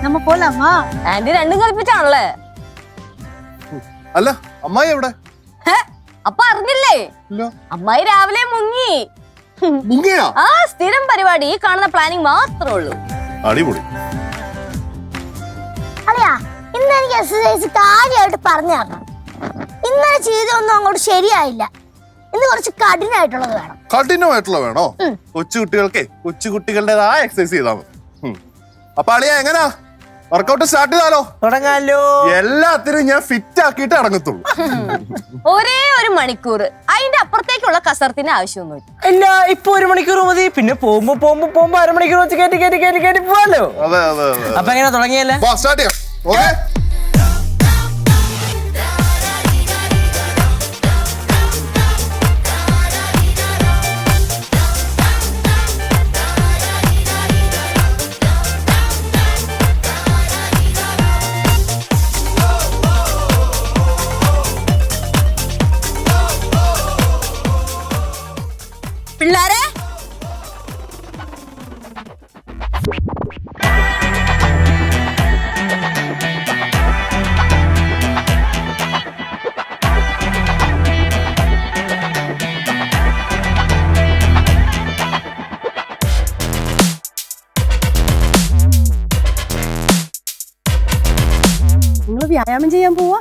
நம்ம போலாமா? ആന്റി രണ്ടും കളിപ്പിച്ചാണല്ലേ? അല്ല അമ്മായി എവിടെ? അപ്പൊ അറിഞ്ഞില്ലേ? അമ്മായി രാവിലെ മുങ്ങി. മുങ്ങിയാ? ആ സ്ഥിരം പരിപാടി. ഈ കാണുന്ന പ്ലാനിങ് മാത്രമേ ഉള്ളൂ. അടിപൊളി. അല്ലയാ ഇന്ന് എനിക്ക് എക്സസൈസ് കാര്യമായിട്ട് പറഞ്ഞു തരണം. ഇന്നലെ ചെയ്തൊന്നും അങ്ങോട്ട് ശരിയായില്ല. ഇന്ന് കുറച്ച് കഠിനമായിട്ടുള്ളത് വേണം. കഠിനമായിട്ടുള്ള വേണോ? കൊച്ചുകുട്ടികൾക്കേ കൊച്ചുകുട്ടികളുടേതായ എക്സസൈസ് ചെയ്താൽ മതി. അപ്പൊ അളിയാ എങ്ങനാ വർക്കൗട്ട് സ്റ്റാർട്ട് ചെയ്താലോ? തുടങ്ങാലോ. എല്ലാത്തിനും ഞാൻ ഫിറ്റ് ആക്കിയിട്ട് ഇറങ്ങത്തുള്ളൂ. ഒരേ ഒരു മണിക്കൂർ, അതിന്റെ അപ്പുറത്തേക്കുള്ള കസർത്തിന്റെ ആവശ്യമൊന്നുമില്ല. ഇല്ല, ഇപ്പൊ 1 മണിക്കൂർ മതി. പിന്നെ പോകുമ്പോ അരമണിക്കൂർ വെച്ച് കയറ്റി പോവാലോ. അതെ അതെ. അപ്പൊ എങ്ങനെ തുടങ്ങിയല്ലേ? സ്റ്റാർട്ട് ചെയ്യാം. ഓക്കേ. പിള്ളാരെ നിങ്ങള് വ്യായാമം ചെയ്യാൻ പോവാ?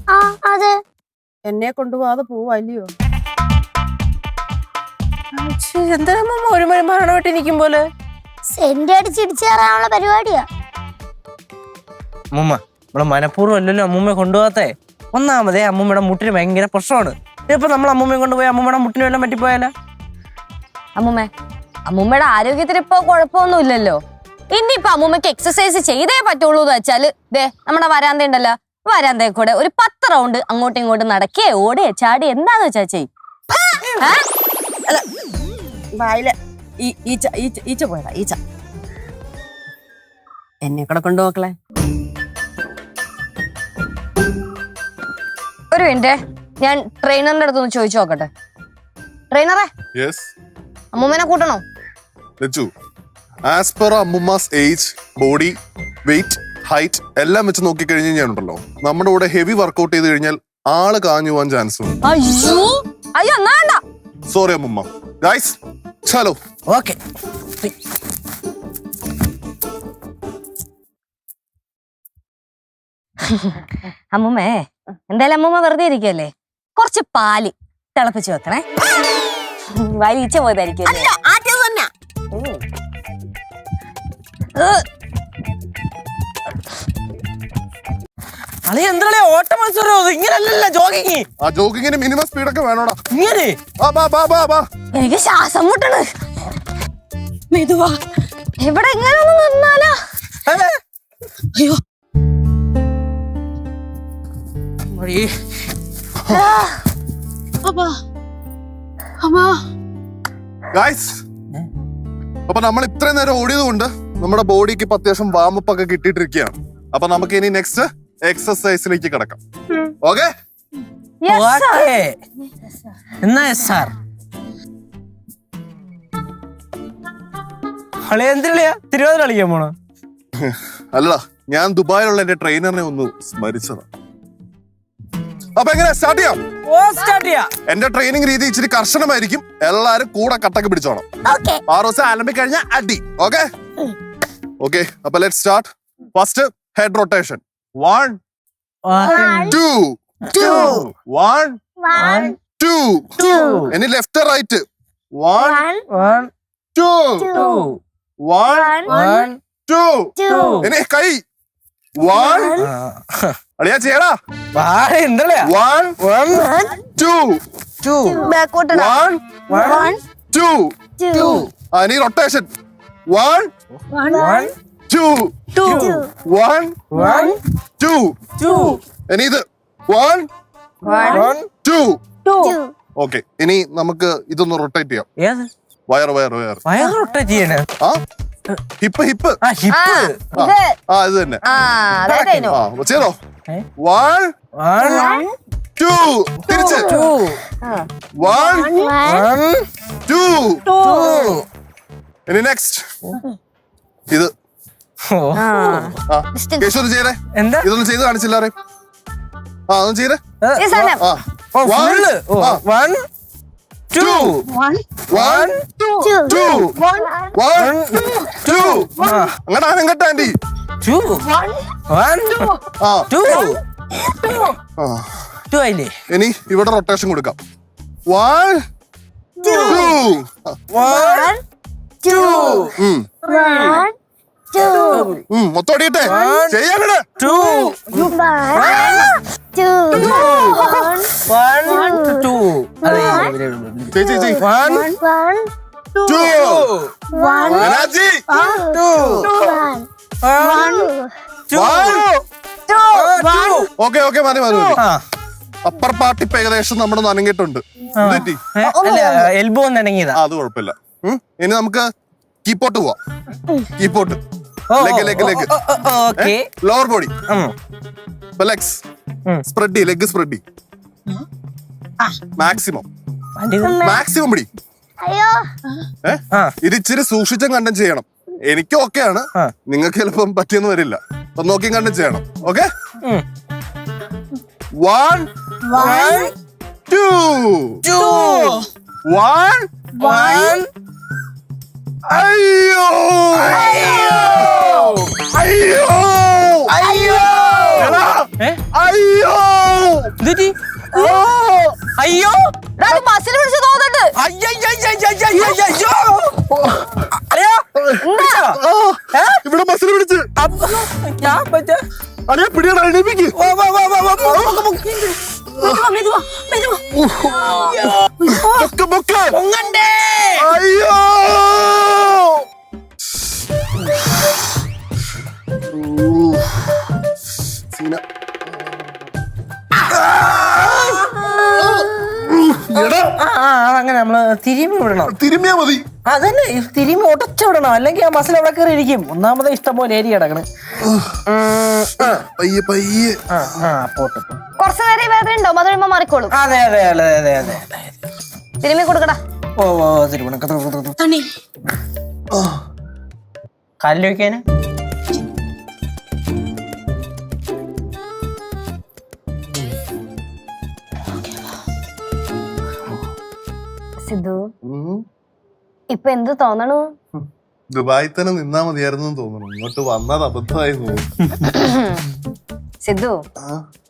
ആ അതെ. എന്നെ കൊണ്ടുപോവാതെ പോവാ അല്ലയോ? എന്തായാലും 1 മണി മരണമായിട്ട് നിൽക്കും പോലെ. സെന്റ് അടിച്ചിടിച്ചു കയറാനുള്ള പരിപാടിയാ. അമ്മൂമ്മ നമ്മളെ മനഃപൂർവ്വം അല്ലല്ലോ അമ്മൂമ്മയെ കൊണ്ടുപോകാത്തെ. ഒന്നാമതേ അമ്മൂമ്മയുടെ മുട്ടിന് ഭയങ്കര പ്രശ്നമാണ്. ഇപ്പൊ നമ്മൾ അമ്മൂമ്മയെ കൊണ്ടുപോയി അമ്മൂമ്മയുടെ മുട്ടിന് വല്ലതും പറ്റിപ്പോയാലോ? അമ്മൂമ്മയുടെ ആരോഗ്യത്തിന് ഇപ്പൊ കുഴപ്പമൊന്നും ഇല്ലല്ലോ. ഇനിയിപ്പൊ അമ്മൂമ്മക്ക് എക്സസൈസ് ചെയ്തേ പറ്റുള്ളൂ എന്ന് വെച്ചാല് നമ്മുടെ വരാന്ത ഉണ്ടല്ലോ, വരാന്തേ കൂടെ ഒരു 10 റൗണ്ട് അങ്ങോട്ടും ഇങ്ങോട്ടും നടക്കേ ഓടേ ചാടി എന്താന്ന് വെച്ചാ ചെയ്യും. വായില് ഈച്ച പോയതാ. ഈച്ച എന്നെ കൂടെ കൊണ്ടുപോക്കളെ. ഒരു മിനിറ്റ്, ഞാൻ ട്രെയിനറിന്റെ അടുത്തൊന്ന് ചോദിച്ചു നോക്കട്ടെ. ട്രെയിനറെ, അമ്മൂമ്മനെ കൂട്ടണോ? ആസ് പെർ അമ്മുമ്മാസ് ഏജ്, ബോഡി വെയിറ്റ്, ഹൈറ്റ് എല്ലാം വെച്ച് നോക്കി കഴിഞ്ഞ് കഴിഞ്ഞാലുണ്ടല്ലോ നമ്മുടെ കൂടെ ഹെവി വർക്കൗട്ട് ചെയ്ത് കഴിഞ്ഞാൽ ആള് കാഞ്ഞു പോവാൻ ചാൻസ് ഉണ്ട്. അയ്യോ വേണ്ട. സോറി അമ്മുമ്മ. ഗൈസ് ചലോ. ഓക്കെ. അമ്മൂമ്മേ, എന്തായാലും അമ്മൂമ്മ വെറുതെ ഇരിക്കല്ലേ, കുറച്ച് പാല് തിളപ്പിച്ച് വെക്കണേ. വായിൽ ഈച്ച പോയതായിരിക്കും. അത് എന്താ ഓട്ട മത്സരം? ഇങ്ങനല്ല ജോഗിങ്. ആ ജോഗിങ്ങിന് മിനിമം സ്പീഡൊക്കെ വേണോടാ. ഇങ്ങനെ എനിക്ക് ശ്വാസം മുട്ടണ്. മെതുവാ, ഇവിടെ എങ്ങനെ ഒന്ന് നിന്നാലോ? അയ്യോ ഗൈസ്, അപ്പൊ നമ്മൾ ഇത്രയും നേരം ഓടിയത് കൊണ്ട് നമ്മുടെ ബോഡിക്ക് ഇപ്പൊ അത്യാവശ്യം വാമപ്പ് ഒക്കെ കിട്ടിയിട്ടിരിക്കുകയാണ്. അപ്പൊ നമുക്ക് ഇനി നെക്സ്റ്റ് എക്സസൈസിലേക്ക് കിടക്കാം. ഓക്കെ? എന്നാ സാർ എന്തിനാ തിരുവാതിര കളിക്കാൻ പോണോ? അല്ലടാ, ഞാൻ ദുബായിലുള്ള എന്റെ ട്രെയിനറിനെ ഒന്ന് സ്മരിച്ചതാ. അപ്പൊ എങ്ങനെ സ്റ്റാർട്ട് ചെയ്യാം? സ്റ്റാർട്ട് ചെയ്യാം. എന്റെ ട്രെയിനിങ് രീതി ഇച്ചിരി കർശനമായിരിക്കും. എല്ലാരും കൂടെ കട്ടക്ക് പിടിച്ചോണം. ഓക്കെ. ആറോസ് ആരംഭിക്കഴിഞ്ഞാൽ അടി. Okay okay. അപ്പൊ let start. First head rotation. 1 2 1 2. ഇനി ലെഫ്റ്റ് റൈറ്റ്. 1 2 1 2. ഇനി കൈ. 1 അളിയാ ചെയ്യടാ. 1 2 ബാക്കോട്ട് 1 2. ഇനി റൊട്ടേഷൻ. 1 2 1 2. ഇനി ഇത് 1 2. ഓക്കെ. ഇനി നമുക്ക് ഇതൊന്ന് റൊട്ടേറ്റ് ചെയ്യാം. ഏത് വയർ വയർ റൊട്ടേറ്റ് ചെയ്യണേ? ആ ഹിപ്പ് ഹിപ്പ്. ആ ഹിപ്പ്. ഇത് തന്നെ. അതായത് ആ ചെയ്തോ. 1 2 തിരിച്ച്. 1 2. ഇനി നെക്സ്റ്റ് ഇത്. ആ കേശു ഒന്ന് ചെയ്തേ. എന്താ ഇതൊന്നും ചെയ്ത് കാണിച്ചില്ല. ആ ഒന്ന് ചെയ്തേ. ഈ സാധനം. ആ 1 2 1 2 1 2. അങ്ങോട്ട് ആനങ്ങട്ട് ആന്റി. 2 1 ആ 2 ആ. 2 ആയില്ലേ? ഇനി ഇവിടെ റൊട്ടേഷൻ കൊടുക്കാം. 1 2 1 2 മൊത്തം അടിയട്ടെ. ചെയ്യാങ്ങട്. 2 1 2. അതെ ചെയ് 1 2 എനർജി. 1 ഓക്കെ ഓക്കെ മതി മതി. അപ്പർ പാർട്ടി ഇപ്പൊ ഏകദേശം നമ്മുടെ നനങ്ങിയിട്ടുണ്ട്. തെറ്റി. എൽബോ നനങ്ങിയതാ. അത് കുഴപ്പമില്ല. ഇനി നമുക്ക് കീപ്പോട്ട് പോവാം. കീപ്പോട്ട് leg okay. Lower body legs spread ചെയ്യ്. ലെഗ് സ്പ്രെഡ് ചെയ്യ്. മാക്സിമം പിടി. അയ്യോ ഇത് ഇച്ചിരി സൂക്ഷിച്ചും കണ്ടും ചെയ്യണം. എനിക്ക് ഓക്കെയാണ്. നിങ്ങൾക്ക് ചിലപ്പം പറ്റിയെന്ന് വരില്ല. അപ്പൊ നോക്കിയും കണ്ടും ചെയ്യണം. ഓക്കെ. 1 2 1 അയ്യോ അയ്യോ അയ്യോ അയ്യോ അയ്യോ ബസ്സിൽ പിടിച്ച് തോന്നുന്നുണ്ട്. ഇവിടെ ബസ്സിൽ പിടിച്ച് അടിയാ പിടിയാണ്. എണീപ്പിക്ക്. അയ്യോ സീന. അങ്ങനെ നമ്മള് തിരുമ്മി വിടണം. തിരുമ്മിയാ മതി. അതന്നെ തിരുമ്മി ഉടച്ചു വിടണം. അല്ലെങ്കിൽ ആ മസിൽ അവിടെ കയറി ഇരിക്കും. ഒന്നാമത് ഇഷ്ടം പോലെ ഏരി കിടക്കണ്. പയ്യെ പയ്യെ. പോട്ട്. കുറച്ചു നേരം വേദന ഉണ്ടാവും. അത് കഴിയുമ്പോ മാറിക്കോളും. അതെ അതെ അതെ അതെ അതെ. തിരുമ്മി കൊടുക്കടാ. ഓ തിരുവണ കാലിൽ വെക്കാന്. സിദ്ധു ഇപ്പൊ എന്ത് തോന്നണു? ദുബായി തന്നെ നിന്നാ മതിയായിരുന്നു തോന്നുന്നു. ഇങ്ങോട്ട് വന്നത് അബദ്ധമായി തോന്നുന്നു. സിദ്ധു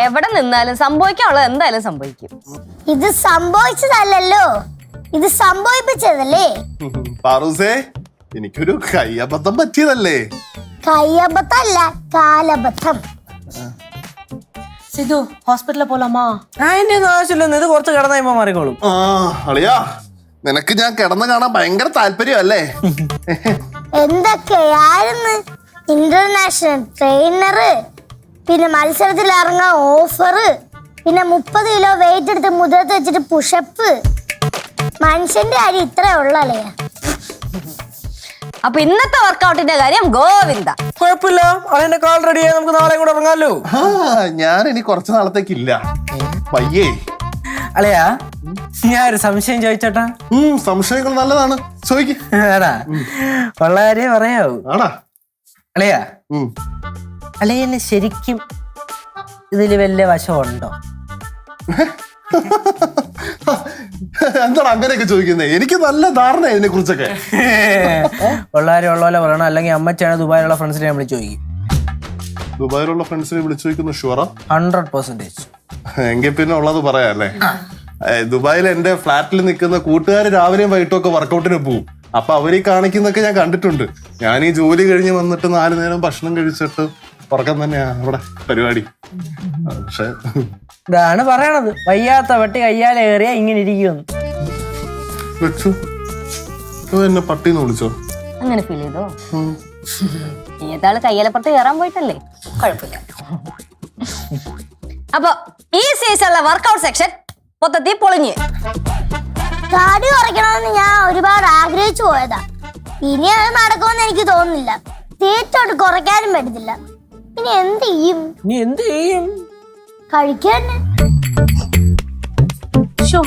എവിടെ നിന്നാലും സംഭവിക്കാനുള്ളത് എന്തായാലും സംഭവിക്കും. ഇത് സംഭവിച്ചതല്ലോ, ഇത് സംഭവിപ്പിച്ചതല്ലേ. പാറൂസേ എനിക്കൊരു കയ്യബദ്ധം പറ്റിയതല്ലേ. കയ്യബദ്ധല്ല, കാലബദ്ധം. സിധു ഹോസ്പിറ്റലിൽ പോലാമാ? അതിന്റെ ഒന്നും ആവശ്യമില്ല. ഇത് കുറച്ച് കിടന്ന ഇപ്പൊ മാറിക്കോളും. അളിയാ നിനക്ക് ഞാൻ കിടന്ന് കാണാൻ ഭയങ്കര താല്പര്യമല്ലേ? എന്തൊക്കെയായിരുന്നു ഇന്റർനാഷണൽ ട്രെയിനറ്, പിന്നെ മത്സരത്തിൽ ഇറങ്ങാൻ ഓഫറ്, പിന്നെ 30 കിലോ വെയിറ്റ് എടുത്ത് മുതലത്ത് വെച്ചിട്ട് പുഷപ്പ്. മനുഷ്യന്റെ കാര്യം ഇത്രേ ഉള്ളല്ലേ. അപ്പൊ ഇന്നത്തെ വർക്കൗട്ടിന്റെ കാര്യം ഗോവിന്ദ. കുഴപ്പമില്ല. അതിന്റെ കാൾ റെഡിയായി നമുക്ക് നാളെ കൂടെ ഇറങ്ങാമല്ലോ. ഞാൻ ഇനി കുറച്ച് നാളത്തേക്കില്ല. പയ്യേ അല്ലയാ ഞാൻ ഒരു സംശയം ചോദിച്ചോട്ടാ. സംശയങ്ങൾ നല്ലതാണ്, ആടാ ഉള്ള കാര്യം പറയാവൂ. അല്ലയാ അല്ലയെന്നെ ശരിക്കും ഇതില് വല്ല വശമുണ്ടോ? എന്താണ് അങ്ങനെയൊക്കെ ചോദിക്കുന്നത്? എനിക്ക് നല്ല ധാരണ ഇതിനെ കുറിച്ചൊക്കെ. ഉള്ളവരെ പറയണം, അല്ലെങ്കിൽ അമ്മച്ചാണ് ദുബായിലുള്ള ഫ്രണ്ട്സിനെ നമ്മൾ ചോദിക്കും. ദുബായിലുള്ള ഫ്രണ്ട്സിനെ വിളിച്ചു ചോദിക്കുന്നു ഷുവറാ? 100%. എങ്കിൽ പിന്നെ ഉള്ളത് പറയാല്ലേ. ദുബായിൽ എന്റെ ഫ്ലാറ്റിൽ നിൽക്കുന്ന കൂട്ടുകാർ രാവിലെയും വൈകിട്ടും ഒക്കെ വർക്കൗട്ടിന് പോവും. അപ്പൊ അവരീ കാണിക്കുന്നൊക്കെ ഞാൻ കണ്ടിട്ടുണ്ട്. ഞാൻ ഈ ജോലി കഴിഞ്ഞ് വന്നിട്ട് 4 നേരം ഭക്ഷണം കഴിച്ചിട്ട് ഉറക്കം തന്നെയാ അവിടെ പരിപാടി. പക്ഷെ ഇതാണ് പറയണത്, വയ്യാത്ത വെട്ടി കയ്യാലേറിയ ഇങ്ങനെ ഇരിക്കുമെന്ന്. വെച്ചു എന്നെ പട്ടിന്ന് വിളിച്ചോ? അങ്ങനെ ഫീൽ ചെയ്തോ? ഏതാള് കയ്യലപ്പുറത്ത് കയറാൻ പോയിട്ടല്ലേ, കുഴപ്പമില്ല. അപ്പൊ ഈ സീസണിലെ വർക്കൗട്ട് സെക്ഷൻ മൊത്തത്തിൽ പൊളിഞ്ഞ്. തടി കുറയ്ക്കണമെന്ന് ഞാൻ ഒരുപാട് ആഗ്രഹിച്ചു പോയതാ. ഇനി അത് നടക്കുമെന്ന് എനിക്ക് തോന്നുന്നില്ല. തീറ്റോട്ട് കുറയ്ക്കാനും പറ്റത്തില്ല. ഇനി എന്ത് ചെയ്യും? നീ എന്ത് ചെയ്യും? കഴിക്കാൻ ஷோ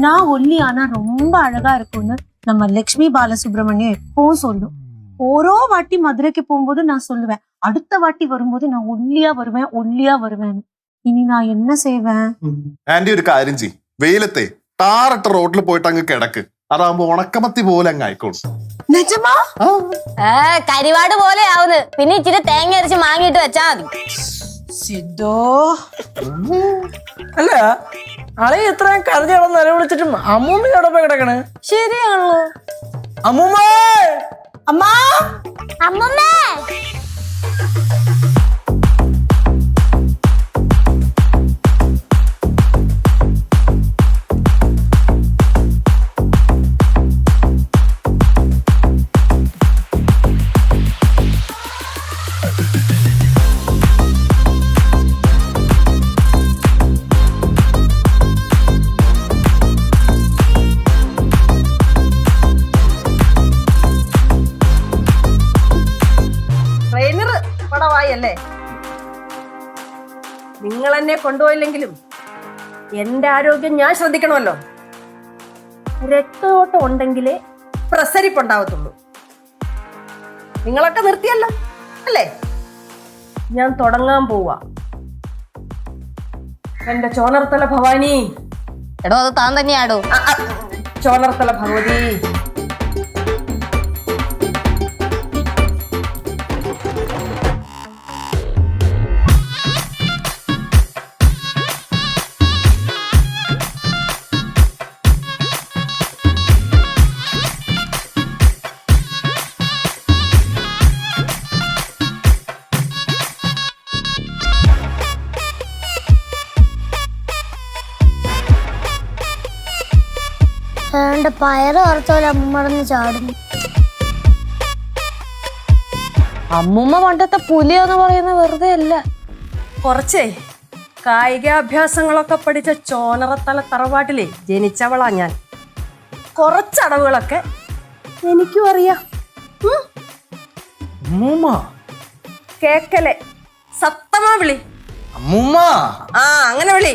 நான் ஒல்லி ஆனா ரொம்ப அழகா இருக்கும்னு நம்ம லட்சுமி பாலசுப்ரமணியம் எப்பவும் சொல்லும். ஓரோ வாட்டி மதுரைக்கு போகும்போது நான் சொல்லுவேன், அடுத்த வாட்டி வரும்போது நான் ஒல்லியா வருவேன். ഇനി ഞാൻ என்ன செய்வேன்? ആന്റി ഒരു കാര്യം ചെയ്യും, വെയിലത്തെ ടാറിട്ട റോഡിൽ പോയിട്ട് അങ്ങ് കിടക്ക്. അതാകുമ്പോ ഉണക്കമത്തി പോലെ അങ്ങ് ആയിക്കോളും. நிஜமா? കരിവാട് പോലെ ആവുന്നു. പിന്നെ ഇച്ചിരി തേങ്ങ അരച്ച് മാങ്ങിയിട്ട് വെച്ചാ മതി. സിദ്ധോ, അല്ല അളി ഇത്രയും കരഞ്ഞിടന്ന് നിലവിളിച്ചിട്ടും അമ്മൂമ്മ എവിടെ പോയി കിടക്കണ്? ശരിയാണല്ലോ. അമ്മൂമ്മ, அம்மா അമ്മമ്മേ, ട്രെയിനർ പടവായല്ലേ? നിങ്ങൾ എന്നെ കൊണ്ടുപോയില്ലെങ്കിലും എന്റെ ആരോഗ്യം ഞാൻ ശ്രദ്ധിക്കണമല്ലോ. രക്തയോട്ടം ഉണ്ടെങ്കിലേ പ്രസരിപ്പുണ്ടാവത്തുള്ളൂ. നിങ്ങളൊക്കെ നിർത്തിയല്ലോ അല്ലേ? ഞാൻ തുടങ്ങാൻ പോവാ. എന്റെ ചോനർത്തല ഭവാനി, എടോ അത് താൻ തന്നെയാടോ. ചോനർത്തല ഭഗവതി, എന്റെ പയറ് ഓർത്തോലെ അമ്മടന്ന് ചാടുന്നു. അമ്മൂമ്മ പണ്ടത്തെ പുലിയെന്ന് പറയുന്ന വെറുതെ അല്ല. കുറച്ചേ കായികാഭ്യാസങ്ങളൊക്കെ പഠിച്ച ചോനറത്തല തറവാട്ടിലെ ജനിച്ചവളാ ഞാൻ. കുറച്ചടവുകളൊക്കെ എനിക്കും അറിയാം. അമ്മൂമ്മ, കേക്കലെ സത്തമാ വിളി. അമ്മൂമ്മ, ആ അങ്ങനെ വിളി.